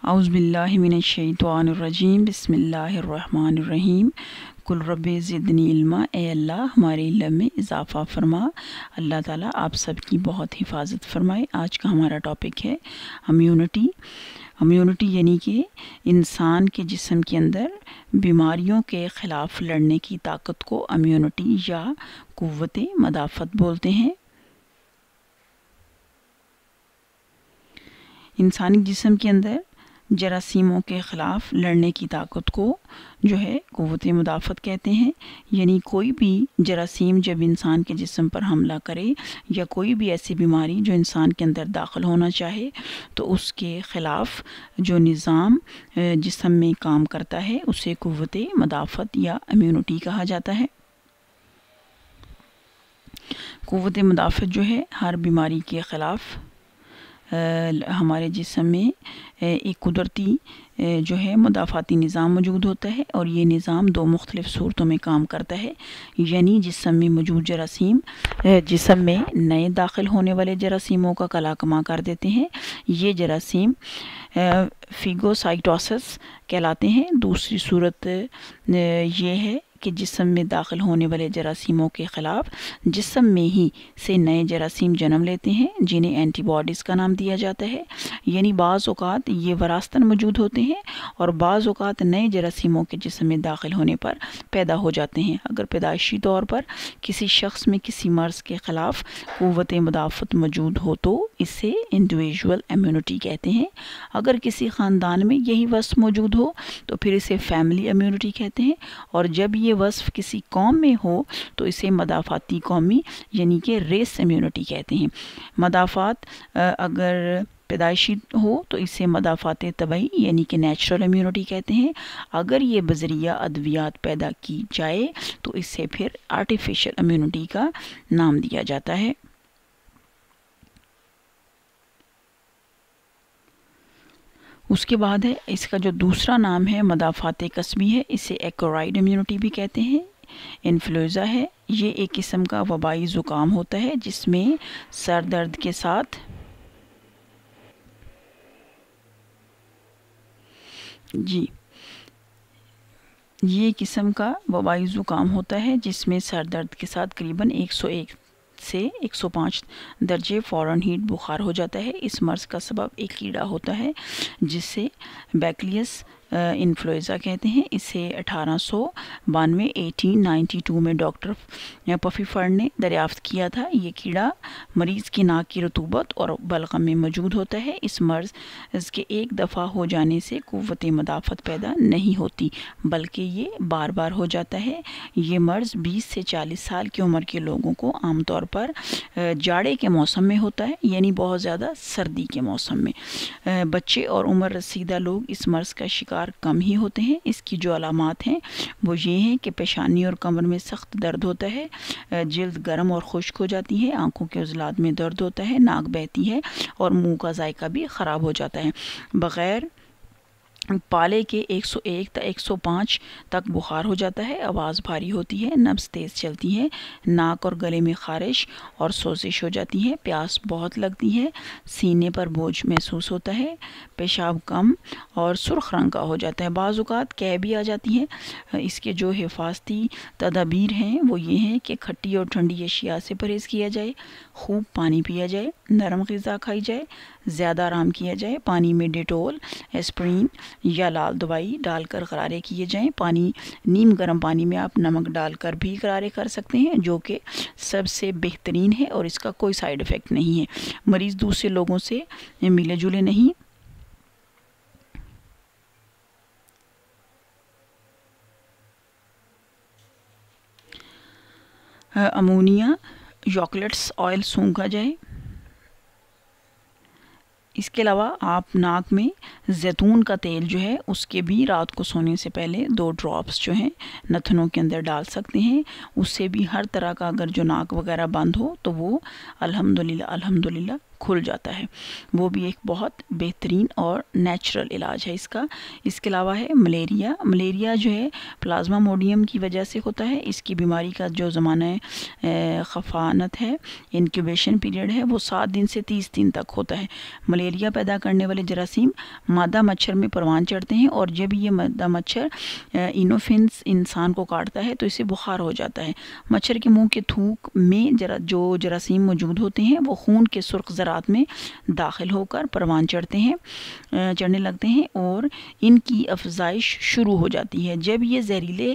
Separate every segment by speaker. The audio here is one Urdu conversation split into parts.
Speaker 1: اعوذ باللہ من الشیطان الرجیم بسم اللہ الرحمن الرحیم قل رب زدنی علما، اے اللہ ہمارے علم میں اضافہ فرما۔ اللہ تعالیٰ آپ سب کی بہت حفاظت فرمائے۔ آج کا ہمارا ٹاپک ہے امیونٹی۔ امیونٹی یعنی کہ انسان کے جسم کے اندر بیماریوں کے خلاف لڑنے کی طاقت کو امیونٹی یا قوت مدافعت بولتے ہیں۔ انسانی جسم کے اندر جراثیموں کے خلاف لڑنے کی طاقت کو جو ہے قوت مدافعت کہتے ہیں۔ یعنی کوئی بھی جراثیم جب انسان کے جسم پر حملہ کرے یا کوئی بھی ایسی بیماری جو انسان کے اندر داخل ہونا چاہے تو اس کے خلاف جو نظام جسم میں کام کرتا ہے اسے قوت مدافعت یا امیونٹی کہا جاتا ہے۔ قوت مدافعت جو ہے ہر بیماری کے خلاف ہمارے جسم میں ایک قدرتی جو ہے مدافعتی نظام موجود ہوتا ہے، اور یہ نظام دو مختلف صورتوں میں کام کرتا ہے۔ یعنی جسم میں موجود جراثیم جسم میں نئے داخل ہونے والے جراثیموں کا کلاکما کر دیتے ہیں۔ یہ جراثیم فیگوسائٹوسس کہلاتے ہیں۔ دوسری صورت یہ ہے کہ جسم میں داخل ہونے والے جراثیموں کے خلاف جسم میں ہی سے نئے جراثیم جنم لیتے ہیں، جنہیں اینٹی باڈیز کا نام دیا جاتا ہے۔ یعنی بعض اوقات یہ وراثتاً موجود ہوتے ہیں اور بعض اوقات نئے جراثیموں کے جسم میں داخل ہونے پر پیدا ہو جاتے ہیں۔ اگر پیدائشی طور پر کسی شخص میں کسی مرض کے خلاف قوت مدافعت موجود ہو تو اسے انڈیویژول امیونٹی کہتے ہیں۔ اگر کسی خاندان میں یہی وصف موجود ہو تو پھر اسے فیملی امیونٹی کہتے ہیں، اور جب یہ وصف کسی قوم میں ہو تو اسے مدافعتی قومی یعنی کہ ریس امیونٹی کہتے ہیں۔ مدافعت اگر پیدائشی ہو تو اسے مدافعت طبعی یعنی کہ نیچرل امیونٹی کہتے ہیں۔ اگر یہ بذریعہ ادویات پیدا کی جائے تو اسے پھر آرٹیفیشل امیونٹی کا نام دیا جاتا ہے۔ اس کے بعد ہے اس کا جو دوسرا نام ہے مدافعت کسبی ہے، اسے ایکورائڈ امیونٹی بھی کہتے ہیں۔ انفلوئنزا ہے، یہ ایک قسم کا وبائی زکام ہوتا ہے جس میں سر درد کے ساتھ یہ قسم کا وبائی زکام ہوتا ہے جس میں سر درد کے ساتھ قریباً 101 سے 105 درجے فارنہیٹ بخار ہو جاتا ہے۔ اس مرض کا سبب ایک کیڑا ہوتا ہے جسے بیکلیس انفلوئنزا کہتے ہیں۔ اسے 1892 میں ڈاکٹر پفیفر نے دریافت کیا تھا۔ یہ کیڑا مریض کی ناک کی رطوبت اور بلغم میں موجود ہوتا ہے۔ اس مرض کے ایک دفعہ ہو جانے سے قوت مدافعت پیدا نہیں ہوتی بلکہ یہ بار بار ہو جاتا ہے۔ یہ مرض 20 سے 40 سال کی عمر کے لوگوں کو عام طور پر جاڑے کے موسم میں ہوتا ہے، یعنی بہت زیادہ سردی کے موسم میں۔ بچے اور عمر رسیدہ لوگ اس مرض کا شکار کم ہی ہوتے ہیں۔ اس کی جو علامات ہیں وہ یہ ہیں کہ پیشانی اور کمر میں سخت درد ہوتا ہے، جلد گرم اور خشک ہو جاتی ہے، آنکھوں کے عضلات میں درد ہوتا ہے، ناک بہتی ہے اور منہ کا ذائقہ بھی خراب ہو جاتا ہے۔ بغیر پالے کے 101 تا 105 تک بخار ہو جاتا ہے، آواز بھاری ہوتی ہے، نبض تیز چلتی ہے، ناک اور گلے میں خارش اور سوزش ہو جاتی ہے، پیاس بہت لگتی ہے، سینے پر بوجھ محسوس ہوتا ہے، پیشاب کم اور سرخ رنگ کا ہو جاتا ہے، بعض اوقات قے بھی آ جاتی ہے۔ اس کے جو حفاظتی تدابیر ہیں وہ یہ ہیں کہ کھٹی اور ٹھنڈی اشیاء سے پرہیز کیا جائے، خوب پانی پیا جائے، نرم غذا کھائی جائے، زیادہ آرام کیا جائے، پانی میں ڈیٹول، ایسپرین یا لال دوائی ڈال کر غرارے کیے جائیں۔ نیم گرم پانی میں آپ نمک ڈال کر بھی غرارے کر سکتے ہیں جو کہ سب سے بہترین ہے اور اس کا کوئی سائیڈ ایفیکٹ نہیں ہے۔ مریض دوسرے لوگوں سے ملے جلے نہیں۔ امونیا یوکلٹس آئل سونکھا جائے۔ اس کے علاوہ آپ ناک میں زیتون کا تیل جو ہے اس کے بھی رات کو سونے سے پہلے 2 ڈراپس جو ہیں نتنوں کے اندر ڈال سکتے ہیں۔ اس سے بھی ہر طرح کا اگر جو ناک وغیرہ بند ہو تو وہ الحمدللہ کھل جاتا ہے، وہ بھی ایک بہت بہترین اور نیچرل علاج ہے اس کا۔ اس کے علاوہ ہے ملیریا۔ ملیریا جو ہے پلازما موڈیم کی وجہ سے ہوتا ہے۔ اس کی بیماری کا جو زمانہ خفانت ہے، انکیوبیشن پیریڈ ہے، وہ 7 دن سے 30 دن تک ہوتا ہے۔ ملیریا پیدا کرنے والے جراثیم مادہ مچھر میں پروان چڑھتے ہیں، اور جب یہ مادہ مچھر انوفنس انسان کو کاٹتا ہے تو اسے بخار ہو جاتا ہے۔ مچھر کے منہ کے تھوک میں جو جراثیم موجود ہوتے ہیں وہ خون کے سرخ ذرات میں داخل ہو کر پروان چڑھنے لگتے ہیں اور ان کی افزائش شروع ہو جاتی ہے۔ جب یہ زہریلے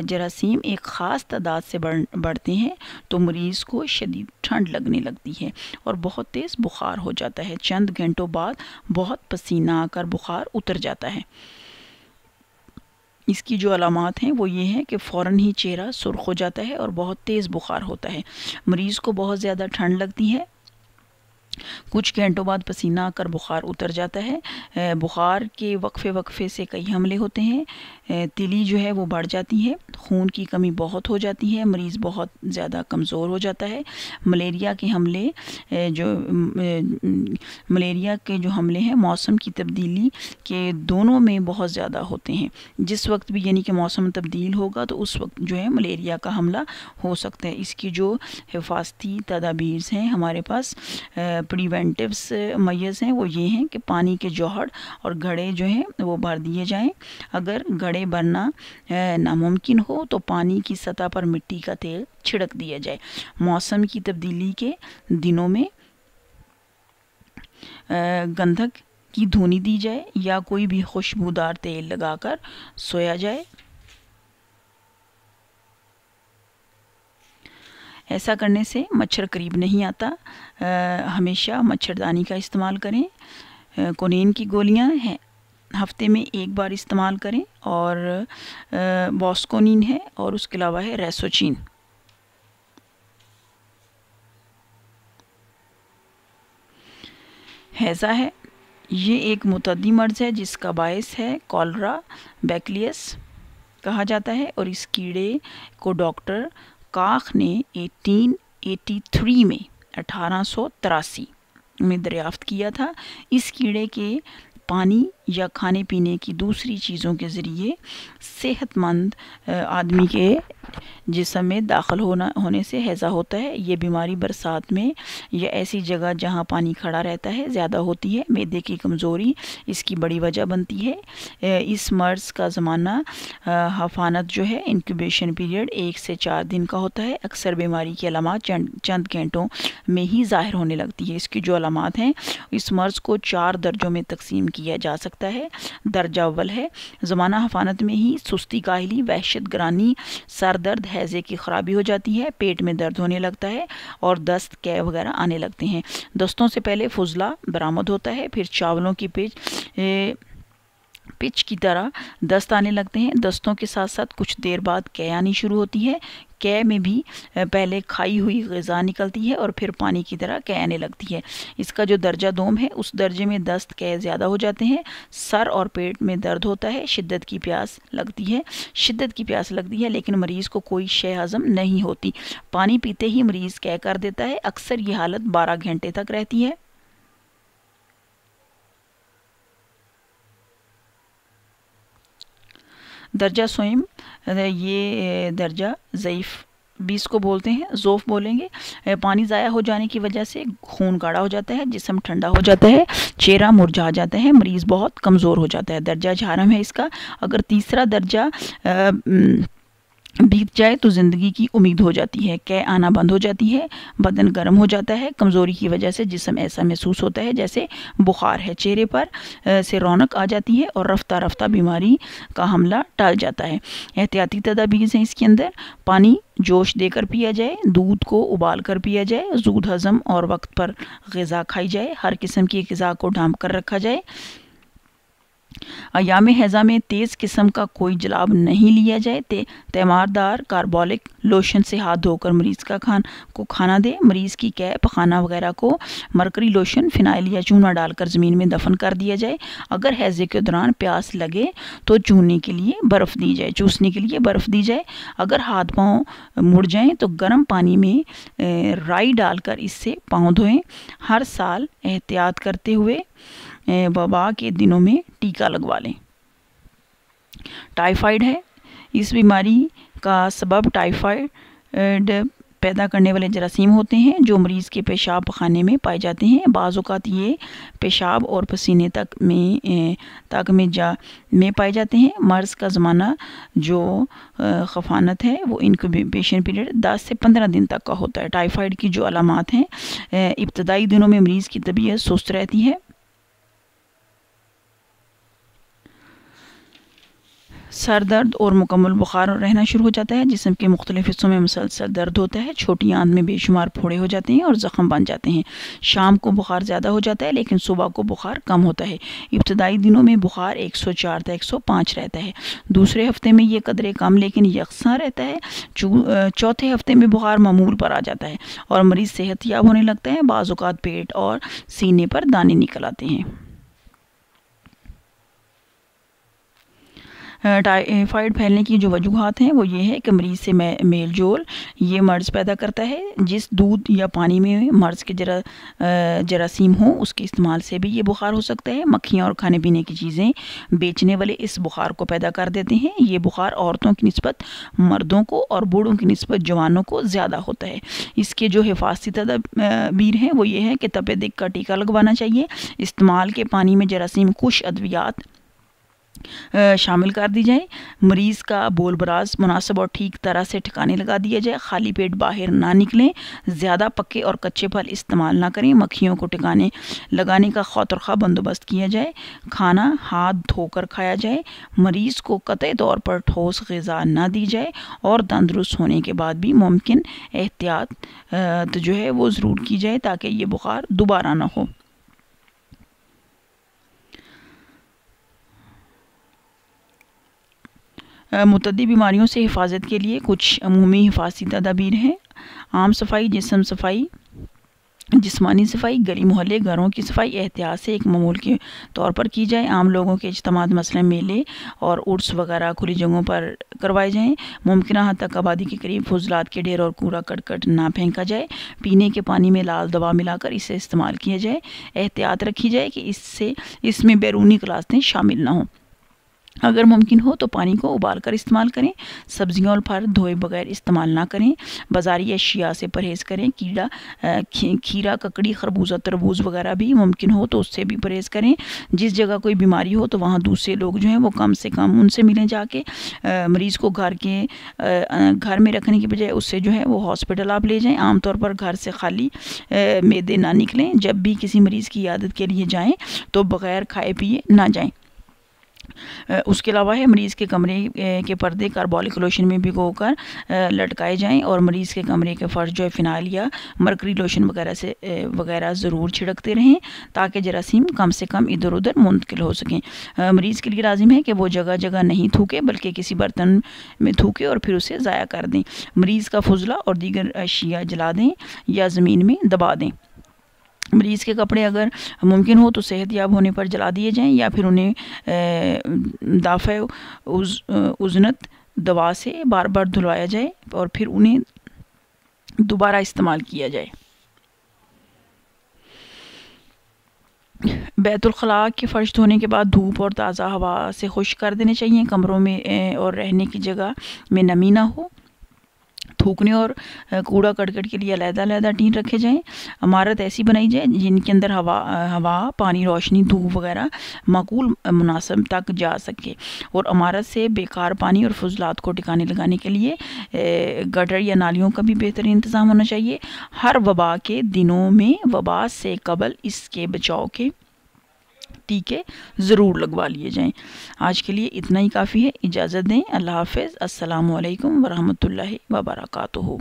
Speaker 1: جراثیم ایک خاص تعداد سے بڑھتے ہیں تو مریض کو شدید ٹھنڈ لگنے لگتی ہے اور بہت تیز بخار ہو جاتا ہے۔ چند گھنٹوں بعد بہت پسینہ آ کر بخار اتر جاتا ہے۔ اس کی جو علامات ہیں وہ یہ ہے کہ فوراً ہی چہرہ سرخ ہو جاتا ہے اور بہت تیز بخار ہوتا ہے۔ مریض کو بہت زیادہ ٹھنڈ لگتی ہے۔ کچھ گھنٹوں بعد پسینہ آ کر بخار اتر جاتا ہے۔ بخار کے وقفے سے کئی حملے ہوتے ہیں۔ تیلی جو ہے وہ بڑھ جاتی ہے، خون کی کمی بہت ہو جاتی ہے، مریض بہت زیادہ کمزور ہو جاتا ہے۔ ملیریا کے حملے ہیں موسم کی تبدیلی کے دونوں میں بہت زیادہ ہوتے ہیں۔ جس وقت بھی یعنی کہ موسم تبدیل ہوگا تو اس وقت جو ہے ملیریا کا حملہ ہو سکتا ہے۔ اس کی جو حفاظتی تدابیر ہیں ہمارے پاس پریونٹیوز میز ہیں، وہ یہ ہیں کہ پانی کے جوہر اور گھڑے جو ہیں وہ بھر دیے جائیں۔ اگر گھڑے بھرنا ناممکن ہو تو پانی کی سطح پر مٹی کا تیل چھڑک دیا جائے۔ موسم کی تبدیلی کے دنوں میں گندھک کی دھونی دی جائے یا کوئی بھی خوشبودار تیل لگا کر سویا جائے۔ ایسا کرنے سے مچھر قریب نہیں آتا۔ ہمیشہ مچھردانی کا استعمال کریں۔ کونین کی گولیاں ہیں ہفتے میں 1 بار استعمال کریں، اور باسکونین ہے، اور اس کے علاوہ ہے ریسوچین۔ ہیضہ ہے، یہ ایک متعدی مرض ہے جس کا باعث ہے کولرا بیکلیس کہا جاتا ہے، اور اس کیڑے کو ڈاکٹر کاخ نے 1883 میں 1883 میں دریافت کیا تھا۔ اس کیڑے کے پانی یا کھانے پینے کی دوسری چیزوں کے ذریعے صحت مند آدمی کے جسم میں داخل ہونے سے ہیضہ ہوتا ہے۔ یہ بیماری برسات میں یا ایسی جگہ جہاں پانی کھڑا رہتا ہے زیادہ ہوتی ہے۔ معدے کی کمزوری اس کی بڑی وجہ بنتی ہے۔ اس مرض کا زمانہ حفانت جو ہے انکیوبیشن پیریڈ 1 سے 4 دن کا ہوتا ہے۔ اکثر بیماری کی علامات چند گھنٹوں میں ہی ظاہر ہونے لگتی ہے۔ اس کی جو علامات ہیں، اس مرض کو 4 درجوں میں تقسیم کیا جا سکتا ہے۔ درجہ اول ہے زمانہ حفانت میں ہی سستی، کاہلی، وحشت گرانی، سر درد، ہیضے کی خرابی ہو جاتی ہے، پیٹ میں درد ہونے لگتا ہے اور دست، قے وغیرہ آنے لگتے ہیں۔ دستوں سے پہلے فضلہ برآمد ہوتا ہے، پھر چاولوں کی پچ کی طرح دست آنے لگتے ہیں۔ دستوں کے ساتھ ساتھ کچھ دیر بعد قے آنی شروع ہوتی ہے۔ قے میں بھی پہلے کھائی ہوئی غذا نکلتی ہے اور پھر پانی کی طرح قے آنے لگتی ہے۔ اس کا جو درجہ دوم ہے، اس درجے میں دست، قے زیادہ ہو جاتے ہیں، سر اور پیٹ میں درد ہوتا ہے، شدت کی پیاس لگتی ہے لیکن مریض کو کوئی شے ہضم نہیں ہوتی۔ پانی پیتے ہی مریض قے کر دیتا ہے۔ اکثر یہ حالت 12 گھنٹے تک رہتی ہے۔ درجہ سوئم، یہ درجہ ضعیف بھی اس کو بولتے ہیں، ضعف بولیں گے۔ پانی ضائع ہو جانے کی وجہ سے خون گاڑھا ہو جاتا ہے، جسم ٹھنڈا ہو جاتا ہے، چہرہ مرجھا جاتا ہے، مریض بہت کمزور ہو جاتا ہے۔ درجہ جہرم ہے اس کا۔ اگر تیسرا درجہ بیت جائے تو زندگی کی امید ہو جاتی ہے، قے آنا بند ہو جاتی ہے، بدن گرم ہو جاتا ہے، کمزوری کی وجہ سے جسم ایسا محسوس ہوتا ہے جیسے بخار ہے، چہرے پر سے رونق آ جاتی ہے اور رفتہ رفتہ بیماری کا حملہ ٹل جاتا ہے۔ احتیاطی تدابیر ہیں اس کے اندر: پانی جوش دے کر پیا جائے، دودھ کو ابال کر پیا جائے، زود ہضم اور وقت پر غذا کھائی جائے، ہر قسم کی غذا کو ڈھانپ کر رکھا جائے، ایام حیضہ میں تیز قسم کا کوئی جلاب نہیں لیا جائے۔ تیماردار کاربولک لوشن سے ہاتھ دھو کر مریض کو کھانا دے۔ مریض کی قے، پخانہ وغیرہ کو مرکری لوشن، فنائل یا چونا ڈال کر زمین میں دفن کر دیا جائے۔ اگر حیضے کے دوران پیاس لگے تو چوسنے کے لیے برف دی جائے۔ اگر ہاتھ پاؤں مڑ جائیں تو گرم پانی میں رائی ڈال کر اس سے پاؤں دھوئیں۔ ہر سال احتیاط کرتے ہوئے وبا کے دنوں میں ٹیکہ لگوا لیں۔ ٹائیفائڈ ہے۔ اس بیماری کا سبب ٹائیفائڈ پیدا کرنے والے جراثیم ہوتے ہیں جو مریض کے پیشاب پخانے میں پائے جاتے ہیں۔ بعض اوقات یہ پیشاب اور پسینے تک میں پائے جاتے ہیں۔ مرض کا زمانہ جو خفانت ہے وہ انکیوبیشن پیریڈ 10 سے 15 دن تک کا ہوتا ہے۔ ٹائیفائڈ کی جو علامات ہیں، ابتدائی دنوں میں مریض کی طبیعت سست رہتی ہے، سر درد اور مکمل بخار رہنا شروع ہو جاتا ہے، جسم کے مختلف حصوں میں مسلسل درد ہوتا ہے، چھوٹی آنت میں بے شمار پھوڑے ہو جاتے ہیں اور زخم بن جاتے ہیں۔ شام کو بخار زیادہ ہو جاتا ہے لیکن صبح کو بخار کم ہوتا ہے۔ ابتدائی دنوں میں بخار 104 تا 105 رہتا ہے، دوسرے ہفتے میں یہ قدرے کم لیکن یکساں رہتا ہے، چوتھے ہفتے میں بخار معمول پر آ جاتا ہے اور مریض صحت یاب ہونے لگتا ہے۔ بعض اوقات پیٹ اور سینے پر دانے نکل آتے ہیں۔ ٹائیفائڈ پھیلنے کی جو وجوہات ہیں وہ یہ ہے کہ مریض سے میل جول یہ مرض پیدا کرتا ہے۔ جس دودھ یا پانی میں مرض کے جراثیم ہوں اس کے استعمال سے بھی یہ بخار ہو سکتا ہے۔ مکھیاں اور کھانے پینے کی چیزیں بیچنے والے اس بخار کو پیدا کر دیتے ہیں۔ یہ بخار عورتوں کی نسبت مردوں کو اور بوڑھوں کی نسبت جوانوں کو زیادہ ہوتا ہے۔ اس کے جو حفاظتی تدابیر ہیں وہ یہ ہے کہ تپے دق کا ٹیکہ لگوانا چاہیے، استعمال کے پانی میں جراثیم کش ادویات شامل کر دی جائیں، مریض کا بول براز مناسب اور ٹھیک طرح سے ٹھکانے لگا دیا جائے، خالی پیٹ باہر نہ نکلیں، زیادہ پکے اور کچے پھل استعمال نہ کریں، مکھیوں کو ٹھکانے لگانے کا خطرخواہ بندوبست کیا جائے، کھانا ہاتھ دھو کر کھایا جائے، مریض کو قطعی طور پر ٹھوس غذا نہ دی جائے اور تندرست ہونے کے بعد بھی ممکن احتیاط جو ہے وہ ضرور کی جائے تاکہ یہ بخار دوبارہ نہ ہو۔ متعدی بیماریوں سے حفاظت کے لیے کچھ عمومی حفاظتی تدابیر ہیں۔ عام صفائی، جسمانی صفائی، گلی محلے گھروں کی صفائی احتیاط سے ایک معمول کے طور پر کی جائے۔ عام لوگوں کے اجتماعات مثلا میلے اور عرس وغیرہ کھلی جگہوں پر کروائے جائیں۔ ممکنہ حد تک آبادی کے قریب فضلات کے ڈھیر اور کوڑا کرکٹ نہ پھینکا جائے۔ پینے کے پانی میں لال دوا ملا کر اسے استعمال کیا جائے۔ احتیاط رکھی جائے کہ اس میں بیرونی غلاظتیں شامل نہ ہوں۔ اگر ممکن ہو تو پانی کو ابال کر استعمال کریں۔ سبزیاں اور پھل دھوئے بغیر استعمال نہ کریں۔ بازاری اشیاء سے پرہیز کریں۔ کھیرا، ککڑی، خربوزہ، تربوز وغیرہ بھی ممکن ہو تو اس سے بھی پرہیز کریں۔ جس جگہ کوئی بیماری ہو تو وہاں دوسرے لوگ جو ہیں وہ کم سے کم ان سے ملیں جا کے۔ مریض کو گھر میں رکھنے کی بجائے اس سے جو ہے وہ ہاسپٹل آپ لے جائیں۔ عام طور پر گھر سے خالی معدے نہ نکلیں۔ جب بھی کسی مریض کی عیادت کے لیے جائیں تو بغیر کھائے پیے نہ جائیں۔ اس کے علاوہ ہے مریض کے کمرے کے پردے کاربولک لوشن میں بھگو کر لٹکائے جائیں اور مریض کے کمرے کے فرش جو ہے فنائل یا مرکری لوشن وغیرہ ضرور چھڑکتے رہیں تاکہ جراثیم کم سے کم ادھر ادھر منتقل ہو سکیں۔ مریض کے لیے لازم ہے کہ وہ جگہ جگہ نہیں تھوکے بلکہ کسی برتن میں تھوکے اور پھر اسے ضائع کر دیں۔ مریض کا فضلہ اور دیگر اشیاء جلا دیں یا زمین میں دبا دیں۔ مریض کے کپڑے اگر ممکن ہو تو صحت یاب ہونے پر جلا دیے جائیں یا پھر انہیں دافع عزنت دوا سے بار بار دھلوایا جائے اور پھر انہیں دوبارہ استعمال کیا جائے۔ بیت الخلاء کے فرش دھونے کے بعد دھوپ اور تازہ ہوا سے خشک کر دینے چاہیے۔ کمروں میں اور رہنے کی جگہ میں نمی نہ ہو۔ تھوکنے اور کوڑا کرکٹ کے لیے علیحدہ علیحدہ ٹین رکھے جائیں۔ عمارت ایسی بنائی جائے جن کے اندر ہوا، پانی، روشنی، دھوپ وغیرہ معقول مناسب تک جا سکے اور عمارت سے بیکار پانی اور فضلات کو ٹھکانے لگانے کے لیے گٹر یا نالیوں کا بھی بہترین انتظام ہونا چاہیے۔ ہر وبا کے دنوں میں وبا سے قبل اس کے بچاؤ کے ٹیکے ضرور لگوا لیے جائیں۔ آج کے لیے اتنا ہی کافی ہے۔ اجازت دیں۔ اللہ حافظ۔ السلام علیکم ورحمۃ اللہ وبرکاتہ۔